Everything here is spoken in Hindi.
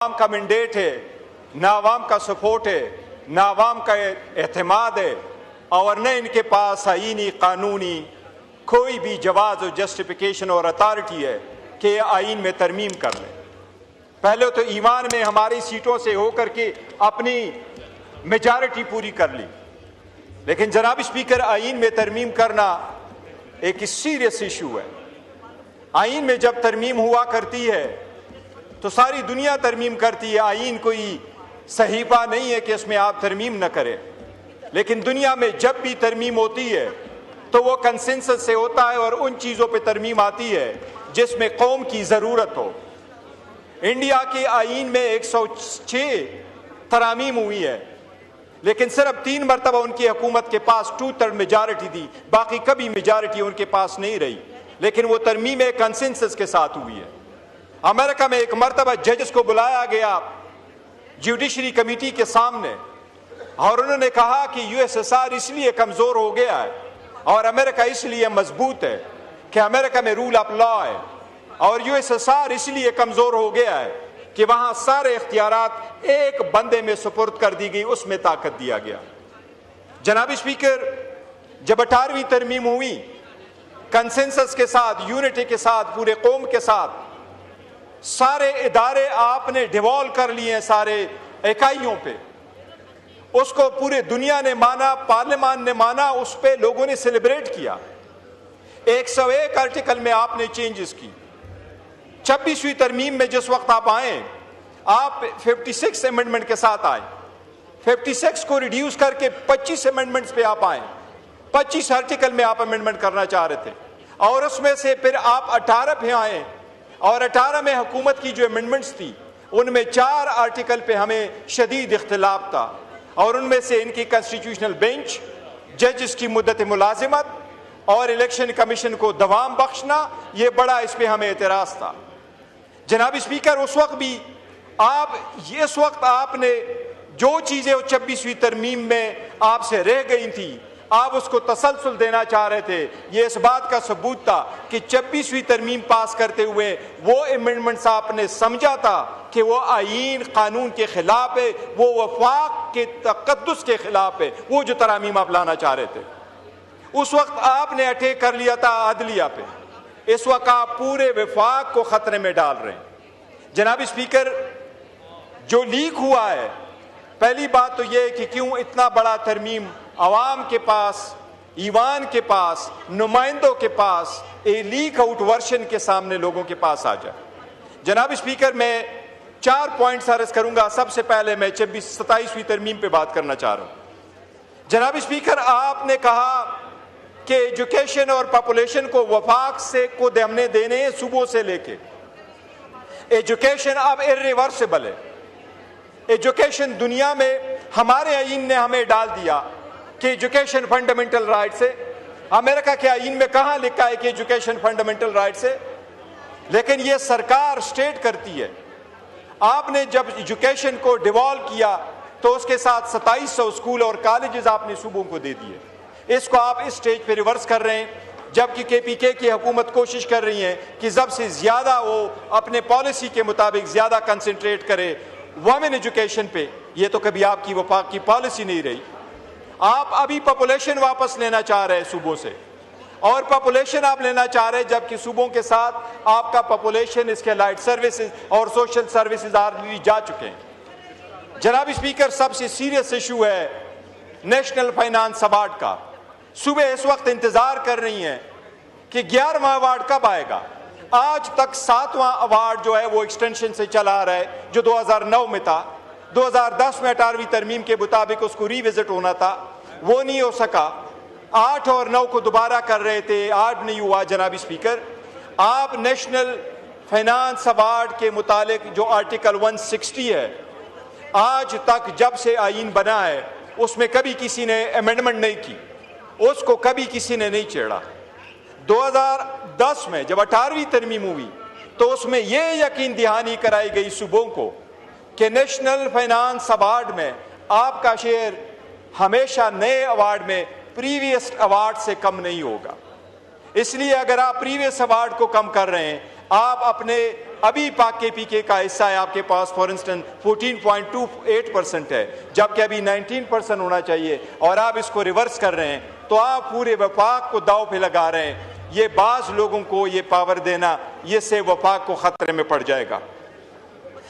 आवाम का मैंडेट है, ना आवाम का सपोर्ट है, ना आवाम का एतमाद है और न इनके पास आईनी कानूनी कोई भी जवाज़ और जस्टिफिकेशन और अथॉरिटी है कि आईन में तरमीम कर लें। पहले तो ईमान में हमारी सीटों से होकर के अपनी मेजॉरिटी पूरी कर ली, लेकिन जनाब स्पीकर आईन में तरमीम करना एक सीरियस इशू है। आईन में जब तरमीम हुआ करती है तो सारी दुनिया तरमीम करती है। आईन कोई सहीफा नहीं है कि इसमें आप तरमीम न करें, लेकिन दुनिया में जब भी तरमीम होती है तो वो कंसेंसस से होता है और उन चीज़ों पे तरमीम आती है जिसमें कौम की ज़रूरत हो। इंडिया के आईन में 106 तरामीम हुई है, लेकिन सिर्फ 3 मरतबा उनकी हुकूमत के पास 2/3 मेजॉरिटी थी, बाकी कभी मेजॉरिटी उनके पास नहीं रही, लेकिन वो तरमीम एक कंसेंसस के साथ हुई है। अमेरिका में एक मरतबा जजेस को बुलाया गया जुडिशरी कमेटी के सामने और उन्होंने कहा कि यूएसएसआर इसलिए कमज़ोर हो गया है और अमेरिका इसलिए मजबूत है कि अमेरिका में रूल ऑफ लॉ है, और यूएसएसआर इसलिए कमज़ोर हो गया है कि वहाँ सारे इख्तियारात एक बंदे में सुपुर्द कर दी गई, उसमें ताकत दिया गया। जनाब स्पीकर, जब 18वीं तरमीम हुई कंसेंसस के साथ, यूनिटी के साथ, पूरे कौम के साथ, सारे इदारे आपने डिवॉल्व कर लिए हैं सारे इकाइयों पे, उसको पूरे दुनिया ने माना, पार्लियामान ने माना, उस पे लोगों ने सेलिब्रेट किया। 101 आर्टिकल में आपने चेंजेस की। 26वीं तरमीम में जिस वक्त आप आए, आप 56 अमेंडमेंट के साथ आए, 56 को रिड्यूस करके 25 अमेंडमेंट्स पे आप आए। 25 आर्टिकल में आप अमेंडमेंट करना चाह रहे थे और उसमें से फिर आप 18 पे आए और 18 में हुकूमत की जो अमेंडमेंट्स थी उनमें 4 आर्टिकल पे हमें शदीद इख्तिलाफ था, और उनमें से इनकी कॉन्स्टिट्यूशनल बेंच, जजेस की मुद्दत मुलाजिमत और इलेक्शन कमीशन को दवाम बख्शना, ये बड़ा इस पर हमें एतराज़ था। जनाब स्पीकर, उस वक्त भी इस वक्त आपने जो चीज़ें 26वीं तरमीम में आपसे रह गई थी आप उसको तसलसल देना चाह रहे थे। ये इस बात का सबूत था कि 26वीं तरमीम पास करते हुए वो अमेंडमेंट्स आपने समझा था कि वो आईन कानून के खिलाफ है, वो वफाक के तकद्दुस के खिलाफ है, वो जो तरामीम आप लाना चाह रहे थे। उस वक्त आपने अटैक कर लिया था अदलिया पे, इस वक्त आप पूरे वफाक को खतरे में डाल रहे हैं। जनाब स्पीकर, जो लीक हुआ है, पहली बात तो यह कि क्यों इतना बड़ा तरमीम अवाम के पास, ईवान के पास, नुमाइंदों के पास ए लीक आउट वर्शन के सामने लोगों के पास आ जाए। जनाब स्पीकर, मैं 4 पॉइंट्स अर्ज करूंगा। सबसे पहले मैं 27वीं तरमीम पे बात करना चाह रहा हूं। जनाब स्पीकर, आपने कहा कि एजुकेशन और पॉपुलेशन को वफाक से को हमने देने हैं सुबह से लेके। एजुकेशन अब इर्रिवर्सिबल है। एजुकेशन दुनिया में हमारे आईन ने हमें डाल दिया कि एजुकेशन फंडामेंटल राइट्स है। अमेरिका के आईन में कहाँ लिखा है कि एजुकेशन फंडामेंटल राइट्स है? लेकिन ये सरकार स्टेट करती है। आपने जब एजुकेशन को डिवॉल्व किया तो उसके साथ 2700 स्कूल और कॉलेजेस आपने सूबों को दे दिए। इसको आप इस स्टेज पे रिवर्स कर रहे हैं, जबकि केपीके की हुकूमत कोशिश कर रही है कि जब से ज्यादा वो अपने पॉलिसी के मुताबिक ज्यादा कंसंट्रेट करे वुमेन एजुकेशन पे। ये तो कभी आपकी वफाक की पॉलिसी नहीं रही। आप अभी पॉपुलेशन वापस लेना चाह रहे हैं सूबों से, और पॉपुलेशन आप लेना चाह रहे हैं जबकि सूबों के साथ आपका पॉपुलेशन, इसके लाइट सर्विसेज और सोशल सर्विसेज ऑलरेडी जा चुके हैं। जनाब स्पीकर, सबसे सीरियस इशू है नेशनल फाइनेंस अवार्ड का। सुबह इस वक्त इंतजार कर रही हैं कि 11वां अवार्ड कब आएगा। आज तक 7वां अवार्ड जो है वो एक्सटेंशन से चला आ रहा है, जो 2009 में था। 2010 में 18वीं तरमीम के मुताबिक उसको रिविजिट होना था, वो नहीं हो सका। 8 और 9 को दोबारा कर रहे थे, 8 नहीं हुआ। जनाब स्पीकर, आप नेशनल फाइनेंस अवार्ड के मुतालिक जो आर्टिकल 160 है, आज तक जब से आईन बना है उसमें कभी किसी ने अमेंडमेंट नहीं की, उसको कभी किसी ने नहीं छेड़ा। 2010 में जब 18वीं तरमीम हुई तो उसमें यह यकीन दहानी कराई गई सूबों को कि नेशनल फाइनेंस अवार्ड में आपका शेयर हमेशा नए अवार्ड में प्रीवियस अवार्ड से कम नहीं होगा। इसलिए अगर आप प्रीवियस अवार्ड को कम कर रहे हैं, आप अपने अभी पाक के पीके का हिस्सा है आपके पास फॉर इंस्टेंस 14.28% है, जबकि अभी 19% होना चाहिए, और आप इसको रिवर्स कर रहे हैं, तो आप पूरे वफाक को दाव पे लगा रहे हैं। ये बाज लोगों को ये पावर देना, ये से वफाक को खतरे में पड़ जाएगा।